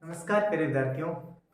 नमस्कार प्यारे विद्यार्थियों।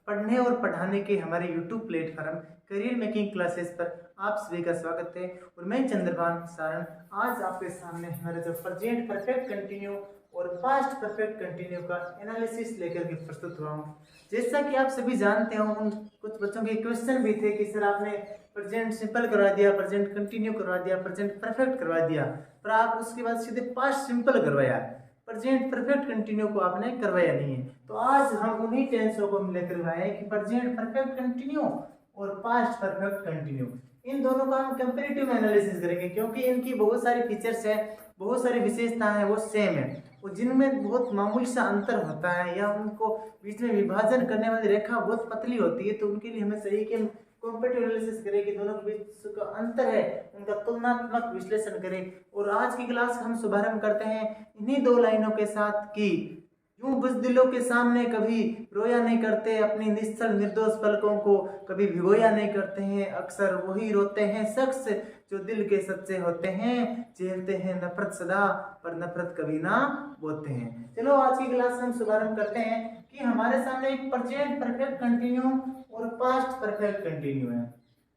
पढ़ने और पढ़ाने के हमारे YouTube platform career making classes पर आप सभी का स्वागत है। और मैं चंद्रभान सारण आज आपके सामने हमारा जो प्रेजेंट परफेक्ट कंटिन्यू और पास्ट परफेक्ट कंटिन्यू का एनालिसिस लेकर के प्रस्तुत हुआ हूँ। जैसा कि आप सभी जानते हो, उन कुछ बच्चों के क्वेश्चन भी थे कि सर आपने प्रेजेंट सिंपल करवा दिया, प्रेजेंट कंटिन्यू करवा दिया, प्रेजेंट परफेक्ट करवा दिया, पर आप उसके बाद सीधे पास्ट सिंपल करवाया, प्रेजेंट परफेक्ट कंटिन्यू को आपने करवाया नहीं है। तो आज हम उन्हीं टेंसों को लेकर आए कि प्रेजेंट परफेक्ट कंटिन्यू और पास्ट परफेक्ट कंटिन्यू, इन दोनों का हम कंपैरेटिव एनालिसिस करेंगे, क्योंकि इनकी बहुत सारी फीचर्स है, बहुत सारी विशेषताएं हैं वो सेम है, और जिनमें बहुत मामूली सा अंतर होता है या उनको बीच में विभाजन करने वाली रेखा बहुत पतली होती है। तो उनके लिए हमें चाहिए कि हम कंपैरेटिव एनालिसिस करें कि दोनों के बीच का अंतर है, उनका तुलनात्मक विश्लेषण करें। और आज की क्लास हम शुभारंभ करते हैं इन्हीं दो लाइनों के साथ कि यूं बुज़दिलों के सामने कभी रोया नहीं करते, अपनी निश्चल निर्दोष पलकों को कभी भिगोया नहीं करते हैं, अक्सर वही रोते हैं शख्स जो दिल के सच्चे होते हैं, झेलते हैं नफरत सदा पर नफरत कभी ना बोते हैं। चलो आज की क्लास हम शुभारंभ करते हैं कि हमारे सामने एक प्रेजेंट परफेक्ट कंटिन्यू और पास्ट परफेक्ट कंटिन्यू है।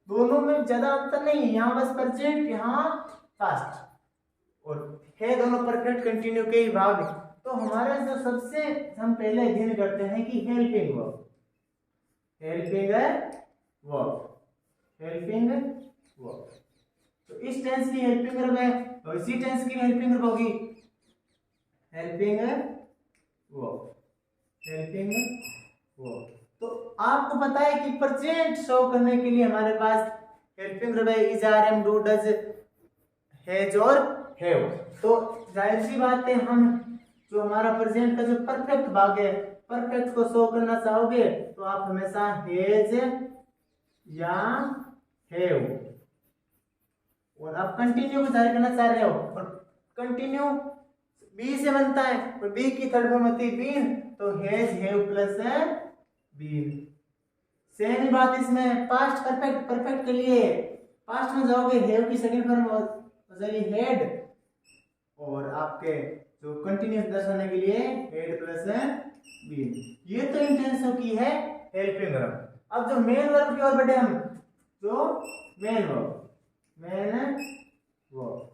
दोनों में ज्यादा अंतर नहीं है, यहाँ बस प्रेजेंट, यहाँ पास्ट, और है दोनों परफेक्ट कंटिन्यू के ही भाग। तो हमारे जो सबसे हम पहले अध्ययन करते हैं कि helping verb, helping verb, helping verb. तो इस टेंस की हेल्पिंग वर्ब है तो इसी टेंस की हेल्पिंग वर्ब होगी हेल्पिंग वर्ब, हेल्पिंग वर्ब। तो आपको पता है कि प्रेजेंट शो करने के लिए हमारे पास हेल्पिंग वर्ब है is, are, am, do, does, has और हैव। तो जाहिर सी बात है, हम जो हमारा प्रेजेंट का जो परफेक्ट भाग है, परफेक्ट को शो करना चाहोगे तो आप हमेशा हैज या हैव, और आप कंटिन्यू को जाहिर करना चाह रहे हो, और कंटिन्यू बी से बनता है और बी की थर्ड फॉर्म होती है बीन, तो has, have plus been. Same ही बात इसमें पास्ट परफेक्ट, परफेक्ट के लिए पास्ट में जाओगे, हैव की सेकंड फॉर्म हो जाएगी हैड, और आपके जो कंटिन्यूस दर्शाने के लिए हेड प्लस बीन। ये तो इंटेंसो की है हेल्पिंग वर्ब। अब जो मेन वर्ब की ओर बढ़े हम, जो मेन वर्ब, मेन वर्ब,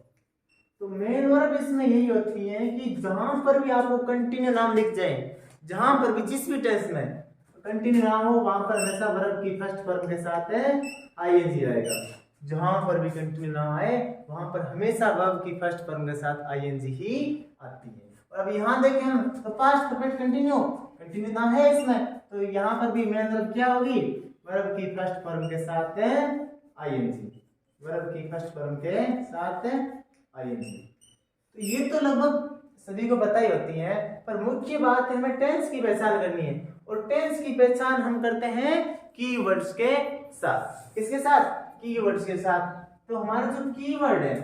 तो मेन वर्ब इसमें यही होती है कि जहां पर भी आपको कंटिन्यू नाम लिख जाए, जहां पर भी जिस भी टेंस में कंटिन्यू नाम हो, वहां पर हमेशा वर्ब की फर्स्ट फॉर्म के साथ आईएनजी आएगा। जहां पर भी कंटिन्यू नाम आए वहां पर हमेशा वर्ब की फर्स्ट फॉर्म के साथ आईएनजी ही आती है। और अब यहाँ देखें हम, तो पास्ट परफेक्ट कंटिन्यू, कंटिन्यू नाम है इसमें, तो यहाँ पर भी मेन वर्ब क्या होगी, वर्ब की फर्स्ट फॉर्म के साथ आईएनजी, वर्ब की फर्स्ट फॉर्म के साथ आईएनजी। तो ये तो लगभग सभी को पता ही होती है, पर मुख्य बात है हमें टेंस की पहचान करनी है, और टेंस की पहचान हम करते हैं कीवर्ड्स के साथ। किसके साथ? कीवर्ड्स के साथ। तो हमारे जो कीवर्ड है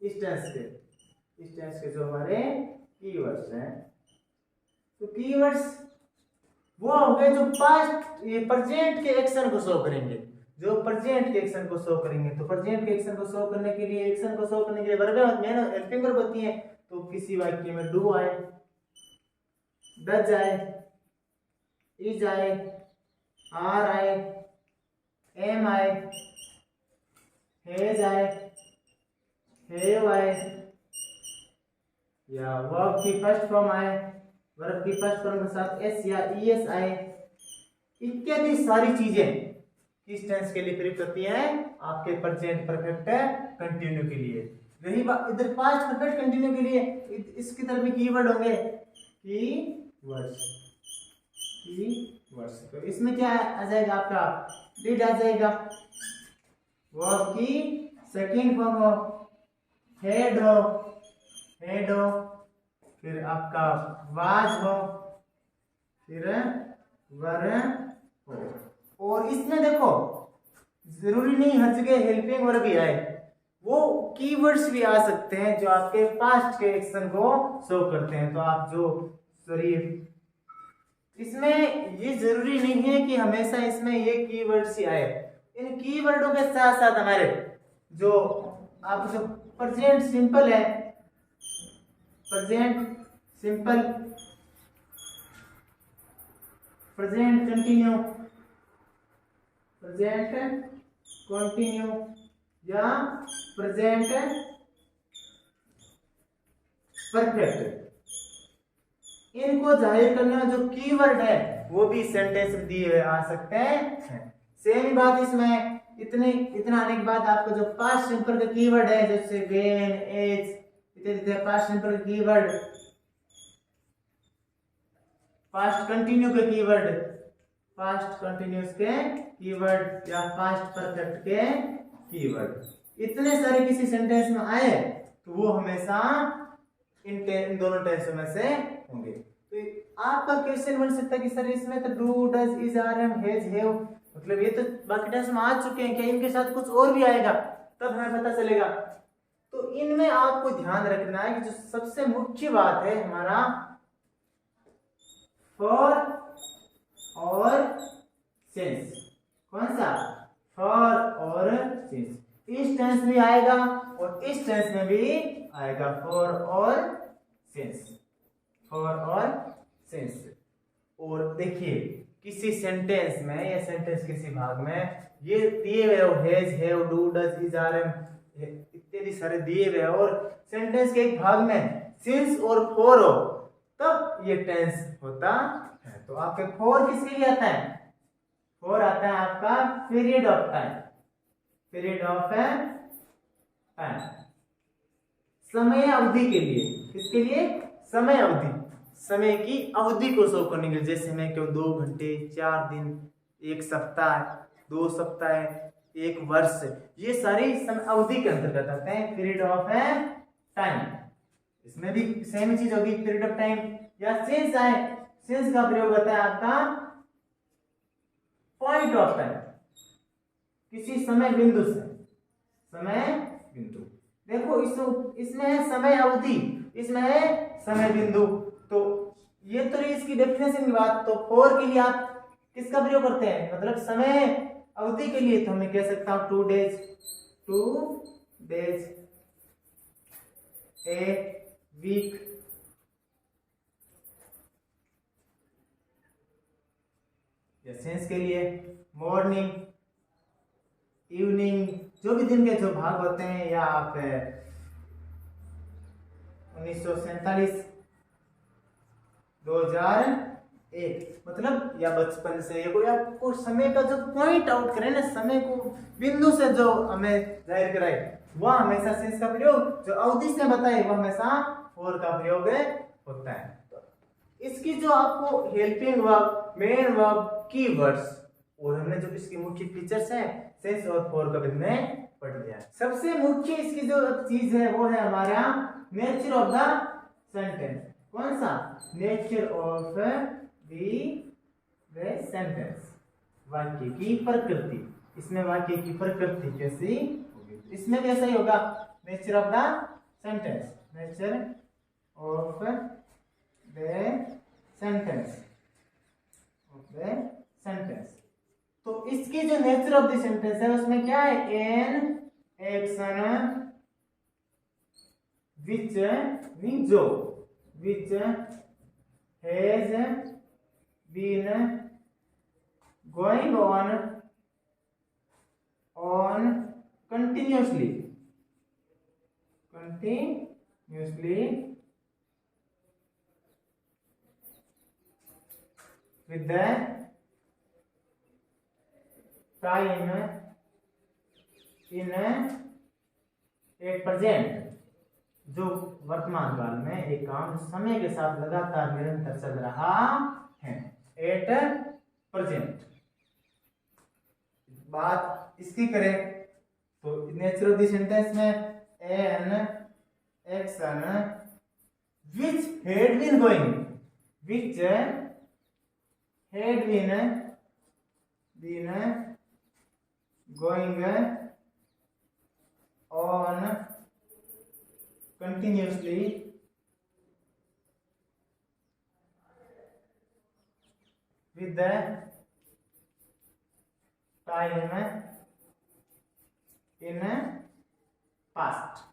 इस टेंस के जो हमारे कीवर्ड्स हैं, तो कीवर्ड्स वो हो गए जो पास्ट ये प्रेजेंट के एक्शन को शो करेंगे, जो प्रेजेंट के एक्शन को शो करेंगे। तो प्रेजेंट के एक्शन को शो करने के लिए, एक्शन को शो करने के लिए वर्ब मेन हेल्पिंग वर्ब होती है। तो किसी वाक्य में डू आए, डज आए, इज आए, आर आए, एम आए, हैज आए, हैव आए, या वर्ब की फर्स्ट फॉर्म आए, वर्ब की फर्स्ट फॉर्म के साथ एस या ईएस आए, इत्यादि सारी चीजें किस टेंस के लिए प्रयुक्त होती है? आपके प्रेजेंट परफेक्ट कंटिन्यू के लिए। रही बात इधर पास्ट परफेक्ट कंटिन्यू के लिए, इसकी तरफ भी कीवर्ड होंगे, कीवर्ड्स, कीवर्ड्स। तो इसमें क्या आ जाएगा आपका? डिड आ जाएगा, वर्ब की सेकंड फॉर्म हो, हेड हो, हेड हो, फिर आपका वाज हो, फिर वर हो। और इसमें देखो जरूरी नहीं हर जगह हेल्पिंग वर्ब भी आए, वो कीवर्ड्स भी आ सकते हैं जो आपके पास्ट के एक्शन को शो करते हैं। तो आप जो सॉरी, इसमें ये जरूरी नहीं है कि हमेशा इसमें ये कीवर्ड्स ही आए। इन कीवर्डों के साथ साथ हमारे जो आप जो प्रेजेंट सिंपल है, present simple present continue, present continue या प्रेजेंट परफेक्ट। इनको जाहिर करने में जो कीवर्ड है वो भी सेंटेंस में दिए हुए आ सकते हैं। सेम बात इसमें इतना आने के बाद आपको जो पास्ट सिंपल का कीवर्ड है जैसे वेन, एज इत्यादि पास्ट सिंपल का कीवर्ड, पास्ट कंटिन्यू के कीवर्ड, पास्ट कंटिन्यूस के कीवर्ड या पास्ट परफेक्ट के कीवर्ड, इतने सारे किसी सेंटेंस में आए तो वो हमेशा इन दोनों टेंसों में से होंगे। तो आपका क्वेश्चन बन सकता है कि सर इसमें तो do, does, is, are, am, has, have, मतलब ये तो बाकी टेंस में आ चुके हैं, क्या इनके साथ कुछ और भी आएगा तब हमें पता चलेगा। तो इनमें आपको ध्यान रखना है कि जो सबसे मुख्य बात है हमारा फॉर और सिंस। कौन सा? फॉर और सिंस। इस टेंस में आएगा और इस टेंस में भी आएगा, फॉर और सिंस, फॉर और सिंस। और देखिए किसी सेंटेंस में या सेंटेंस किसी भाग में ये दिए हुए हो has, have, do, does, is, are, am इत्यादि सारे दिए हुए और सेंटेंस के एक भाग में सिंस और फॉर हो तब ये टेंस होता है। तो आपके फॉर किसके लिए आता है? फॉर आता है आपका period of time, period of time, समय अवधि के लिए। किसके लिए? समय अवधि, समय की अवधि को शो करने के लिए। जैसे मैं क्यों 2 घंटे, 4 दिन, 1 सप्ताह, 2 सप्ताह, 1 वर्ष, ये सारी समय अवधि के अंतर्गत आते हैं, पीरियड ऑफ टाइम। इसमें भी सेम चीज होगी, पीरियड ऑफ टाइम या सिंस आए, सिंस का प्रयोग होता है आपका पॉइंट ऑफ टाइम, किसी समय बिंदु से, समय बिंदु। देखो इसमें है समय अवधि, इसमें है समय बिंदु। तो ये तो रही इसकी डेफिनेशन की बात। तो फॉर के लिए आप किसका प्रयोग करते हैं? मतलब समय अवधि के लिए तो मैं कह सकता हूं 2 डेज, 2 डेज, ए वीक, या सेंस के लिए मॉर्निंग, इवनिंग, जो भी दिन के जो भाग होते हैं, या आप 1947, 2001, मतलब या बचपन से या कोई आपको समय का जो पॉइंट आउट करे ना, समय को बिंदु से जो हमें जाहिर कराए, वह हमेशा सेंस का प्रयोग, जो अवधि से बताए वह हमेशा फॉर का प्रयोग होता है। तो इसकी जो आपको helping verb, main verb, keywords और हमने जो इसकी मुख्य फीचर्स हैं सेंस और फॉर का में पढ़ लिया। सबसे मुख्य इसकी जो चीज है वो है हमारा नेचर ऑफ द सेंटेंस। कौन सा? नेचर ऑफ द सेंटेंस, वाक्य की प्रकृति। इसमें वाक्य की प्रकृति कैसी होगी? इसमें भी ऐसा ही होगा, nature of the sentence, nature of the sentence, of the sentence. तो इसकी जो नेचर ऑफ द सेंटेंस है उसमें क्या है? एन एक्शन विच मीन जो, which has been going on continuously, continuously with the time in a present, जो वर्तमान काल में एक काम समय के साथ लगातार निरंतर चल रहा है, एट प्रेजेंट। बात इसकी करें तो नेचर ऑफ द सेंटेंस में an action which had been going, which had been going on continuously with the time in past।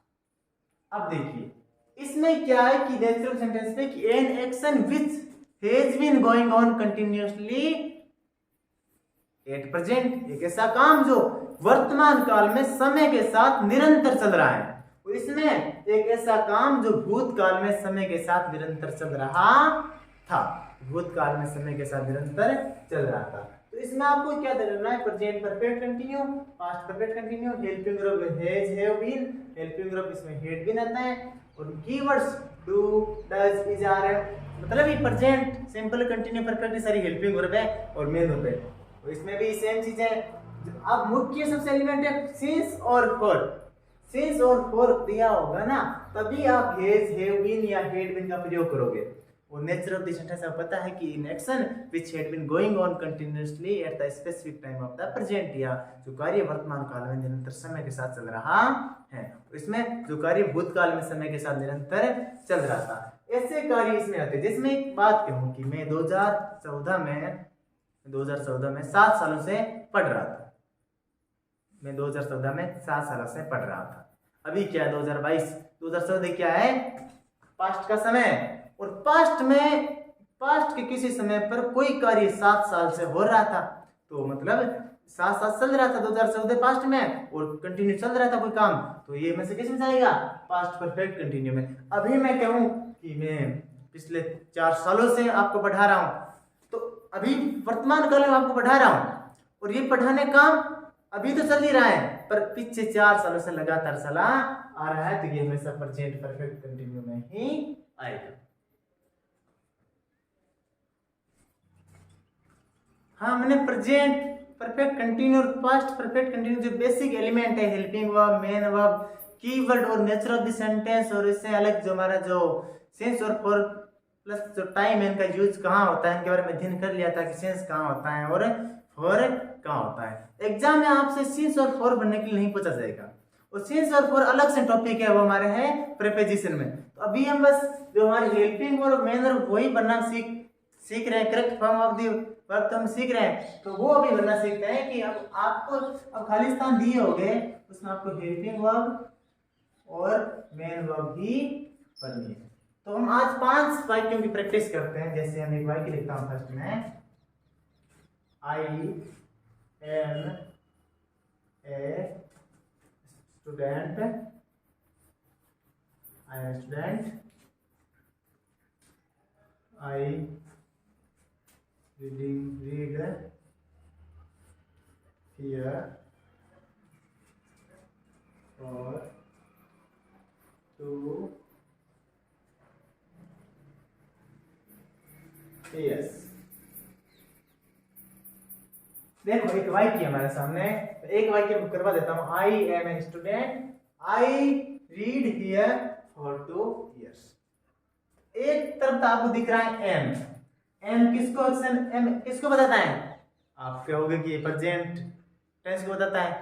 अब देखिए इसमें क्या है कि नेचुरल सेंटेंस में कि an action which has been going on continuously at present, एक ऐसा काम जो वर्तमान काल में समय के साथ निरंतर चल रहा है। तो इसमें एक ऐसा काम जो भूतकाल में समय के साथ निरंतर चल रहा था, भूतकाल में समय के साथ निरंतर चल रहा था। तो इसमें आपको क्या देना है, present perfect continue, past perfect continue, helping verb has have been, helping verb इसमें हैड बीन आता है, और keywords do does is are, मतलब ये प्रेजेंट सिंपल कंटिन्यू परफेक्ट सारी हेल्पिंग वर्ब है और मेन वर्ब है। तो इसमें भी सेम चीज है। अब मुख्य सबसे एलिमेंट है सिंस और फॉर। सिंस और फॉर दिया होगा ना, तभी आप हैज हैव बीन या हैड बीन का प्रयोग करोगे। और नेचर ऑफ द सेंटेंस आपको पता है कि in action which had been going on continuously at the specific time of the present, या जो कार्य वर्तमान काल में निरंतर समय के साथ चल रहा है। इसमें जो कार्य भूतकाल में समय के साथ निरंतर चल रहा था, ऐसे कार्य इसमें आते हैं। जिसमें एक बात कहूं कि मैं 2014 में 7 सालों से पढ़ रहा था। मैं 2014 में 7 सालों से पढ़ रहा था। अभी क्या है 2014 क्या है, पास्ट का समय। और पास्ट के किसी समय पर कोई कार्य 7 साल से हो रहा था, तो मतलब 7 साल चल रहा था 2014 पास्ट में, और कंटिन्यू चल रहा था कोई काम, तो ये में से किस में जाएगा, पास्ट परफेक्ट कंटिन्यू में। अभी मैं कहूं कि मैं पिछले 4 सालों से आपको पढ़ा रहा हूं, तो अभी वर्तमान काल में आपको पढ़ा रहा हूं, और ये पढ़ाने काम अभी तो चल ही रहा है, पर पीछे 4 सालों से लगातार चला आ रहा है, तो ये हमेशा प्रेजेंट परफेक्ट कंटिन्यू में ही आएगा। हाँ, मैंने प्रेजेंट परफेक्ट कंटिन्यू और पास्ट परफेक्ट कंटिन्यू जो बेसिक एलिमेंट है, helping verb, main verb, keyword और नेचर ऑफ द सेंटेंस, और इससे अलग जो हमारा जो सेंस और फॉर प्लस जो टाइम है, इनका यूज कहाँ होता है, इनके बारे में अध्ययन कर लिया था कि सेंस कहाँ होता है और फॉर कहाँ होता है। एग्जाम में आपसे सेंस और फॉर बनने के लिए नहीं पूछा जाएगा, और सेंस और फॉर अलग से टॉपिक है, वो हमारे है प्रीपोजिशन में। तो अभी हम बस जो हमारे हेल्पिंग और मेन वर्ब वही बनना सीख रहे हैं, correct form of the verb तो हम सीख रहे हैं, तो वो अभी बनना सीखते हैं कि अब आपको अब खाली स्थान दिए हो गए, उसमें आपको हेल्पिंग वर्ब और मेन वर्ब भी पढ़नी है। तो हम आज 5 वाक्यों की प्रैक्टिस करते हैं। जैसे हम एक वाक्य लिखता हूं फर्स्ट में, I am a student, I read here for 2 years। देखो एक वाक्य हमारे सामने, तो एक वाक्य मैं करवा देता हूं, I am a student, I read here for 2 years। एक तरफ तो आपको दिख रहा है एम किसको बताता है, आप कहोगे कि प्रेजेंट टेंस को बताता है,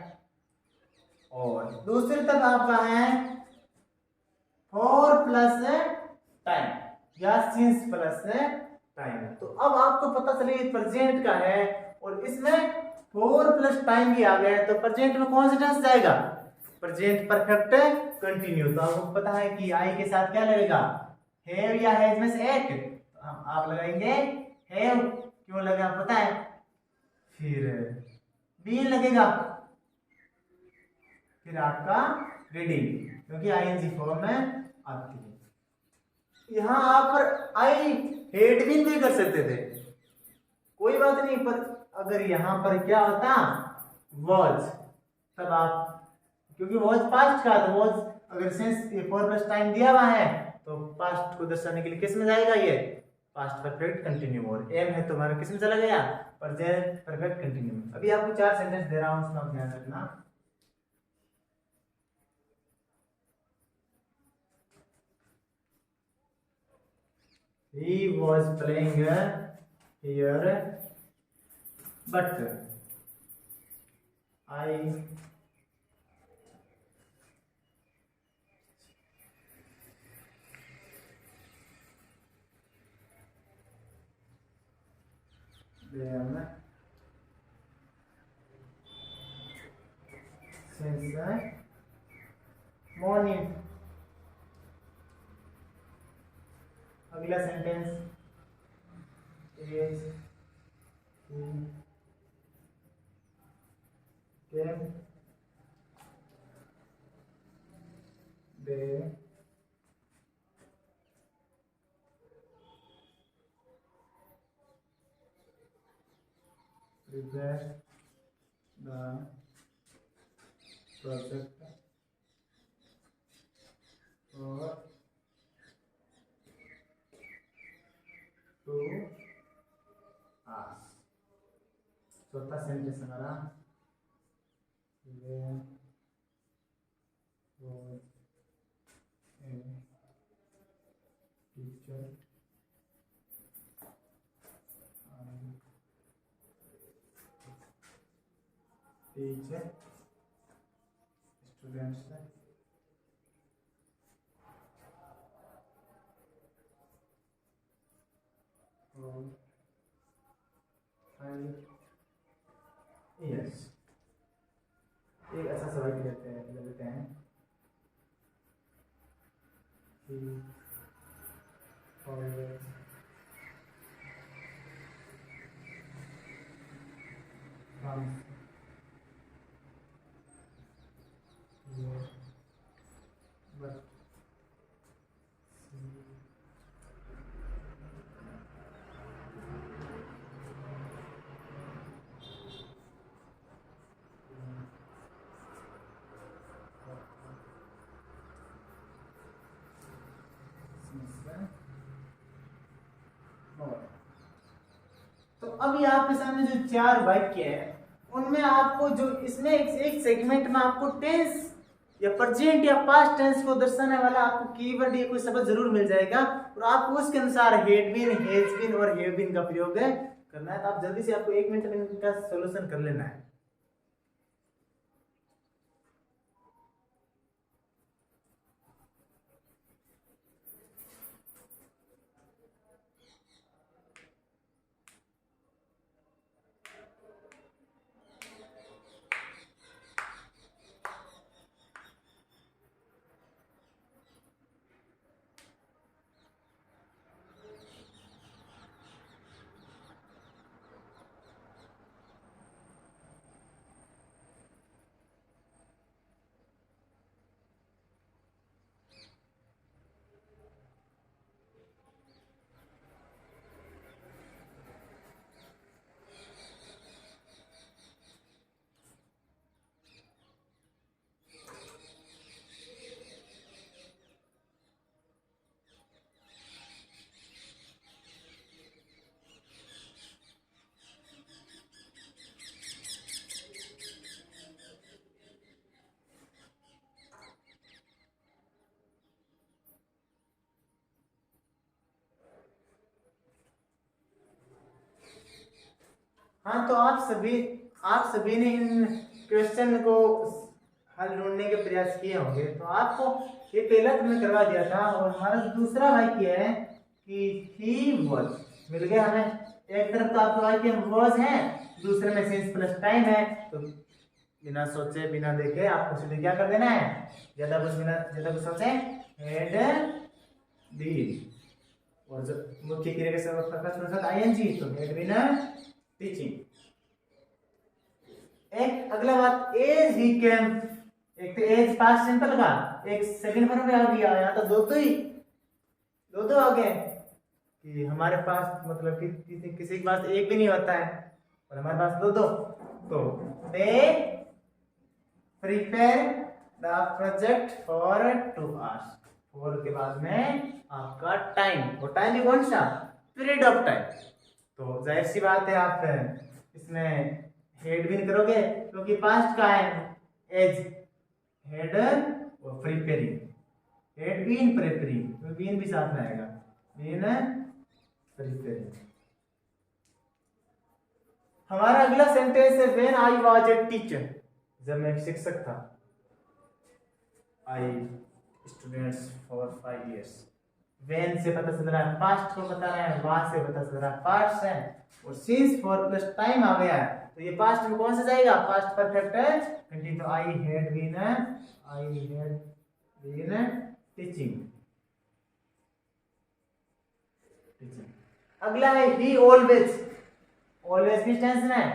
और दूसरी तरफ आपका है फॉर प्लस टाइम या सिंस प्लस टाइम। तो अब आपको पता चले प्रेजेंट का है, और इसमें फॉर प्लस टाइम भी आ गया है, तो प्रेजेंट में कौन सा टेंस जाएगा, प्रेजेंट परफेक्ट कंटिन्यू। तो आपको पता है कि आई के साथ क्या लगेगा, हैव या हैज में से एक, आप लगाएंगे हैव, क्यों लगा पता है, फिर बीन लगेगा, फिर आपका रीडिंग, क्योंकि आईएनजी फॉर्म में आती है। यहां आप पर आई हेड बीन भी कर सकते थे, कोई बात नहीं, पर अगर यहां पर क्या होता वॉज, तब आप, क्योंकि वॉज पास्ट का, तो वॉज अगर सिंस फॉर प्लस टाइम दिया हुआ है, तो पास्ट को दर्शाने के लिए किस में जाएगा, ये पास्ट परफेक्ट कंटिन्यू। और एम है तो हमारा किस में चला गया, प्रेजेंट परफेक्ट कंटिन्यू में। अभी आपको 4 सेंटेंस दे रहा हूं, उसमें आप ध्यान रखना। He was playing here, but I them since morning। अगला sentence, Yes. He came. They prepared the project for to us. चौथा सेंटेंस हमारा when was a teacher teach students for 5 years. एक ऐसा सवाल लेते हैं he always comes here but तो अभी आपके सामने जो 4 वाक्य है उनमें आपको जो इसमें एक सेगमेंट में आपको टेंस या प्रेजेंट या पास्ट टेंस को दर्शाने वाला आपको कीवर्ड या कोई शब्द जरूर मिल जाएगा और आपको उसके अनुसार हैड बीन, हैज बीन और हैव बीन का प्रयोग करना है। तो आप जल्दी से आपको 1 मिनट में इनका सॉल्यूशन कर लेना है। हाँ, तो आप सभी ने इन क्वेश्चन को हल ढूंढने के प्रयास किए होंगे। तो आपको ये पहला तुमने करवा दिया था और हमारा दूसरा वाक्य है कि ही वॉज मिल गया हमें। एक तरफ तो आपका वाक्य वॉज है, दूसरे में सिंस प्लस टाइम है। तो बिना सोचे बिना देखे आपको सीधे क्या कर देना है, ज्यादा कुछ सोचे हैड बीन और जो मुख्य क्रिया के साथ आईएनजी तो हैड बीन टीचिंग। एक अगला बात एज ही केम, एक तो एज पास्ट सिंपल का, एक सेकंड फॉर्म में आ गया। यहाँ तो दो आ गए कि हमारे पास मतलब कि किसी के पास एक भी नहीं होता है और हमारे पास दो। तो they prepare the project for 2 hours। 4 के बाद में आपका टाइम, और टाइम भी कौन सा, पीरियड ऑफ टाइम। तो जाहिर सी बात है आप इसमें हेड बीन करोगे क्योंकि पास्ट का है एज, हेड और प्रिपेयरिंग, हेड बीन प्रिपेयरिंग, तो बीन भी साथ में आएगा, बीन प्रिपेयरिंग। हमारा अगला सेंटेंस है when I was a teacher, जब मैं शिक्षक था। आई स्टूडेंट्स फॉर 5 years। व्हेन से पता चल रहा है पास्ट को बता रहा है, वाज से पता चल रहा है पास्ट है, और सिंस फॉर प्लस टाइम आ गया है तो ये पास्ट में कौन सा जाएगा, पास्ट परफेक्ट कंटिन्यू। तो आई हैड बीन टीचिंग। अगला है ही ऑलवेज। ऑलवेज किस टेंस में है?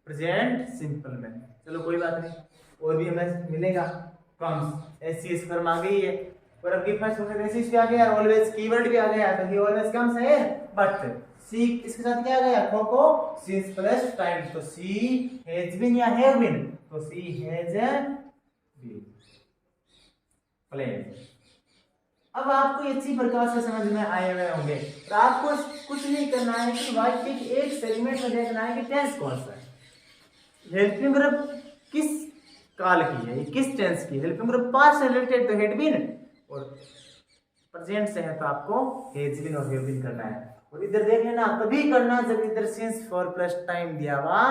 प्रेजेंट सिंपल में। चलो कोई बात नहीं, और भी हमें मिलेगा। कम्स, एससीएस फॉर्म आ गई है, और अब की फर्स्ट बेसिस पे आ गया, ऑलवेज कीवर्ड भी आ गया, तो ही ऑलवेज कम्स है, बट सी इसके साथ क्या आ गया? खो सिंस प्लस टाइम, तो सी हैज बीन या हैव बीन, तो सी हैज बीन प्लेन। अब आपको अच्छी प्रकार से समझ में आए हुए होंगे, तो आपको कुछ नहीं करना है कि वाक्य के एक सेगमेंट में देखना है कि टेंस कौन सा है, हेल्पिंग वर्ब किस काल की है, किस टेंस की। हेल्पिंग वर्ब पास्ट से रिलेटेड तो हैड बीन, और प्रेजेंट से है तो आपको हैज बीन और हैव बीन करना है। और इधर देख लेना तभी करना जब इधर सिंस फॉर प्लस टाइम दिया हुआ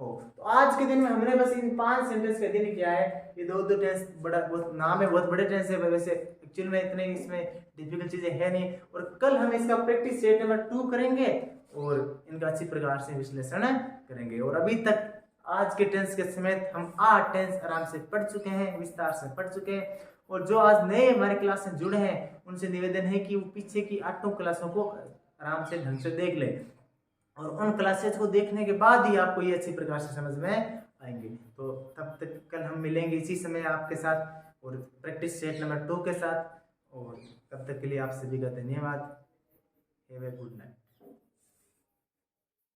हो। तो आज के दिन में हमने बस इन 5 सेंटेंस का दिन किया है। ये दो टेंस बड़ा बहुत नाम है, बहुत बड़े टेंस है, वैसे एक्चुअल में इतने इसमें डिफिकल्ट चीजें है नहीं। और कल हम इसका प्रैक्टिस सेट नंबर 2 करेंगे और इनका अच्छी प्रकार से विश्लेषण करेंगे। और अभी तक आज के टेंस के समेत हम 8 टेंस आराम से पढ़ चुके हैं, विस्तार से पढ़ चुके हैं। और जो आज नए हमारी क्लास से जुड़े हैं उनसे निवेदन है कि वो पीछे की 8 क्लासों को आराम से ढंग से देख ले, और उन क्लासेस को देखने के बाद ही आपको ये अच्छी प्रकार से समझ में आएंगे। तो तब तक कल हम मिलेंगे इसी समय आपके साथ और प्रैक्टिस सेट नंबर 2 के साथ। और तब तक के लिए आप सभी का धन्यवाद। Have a good night.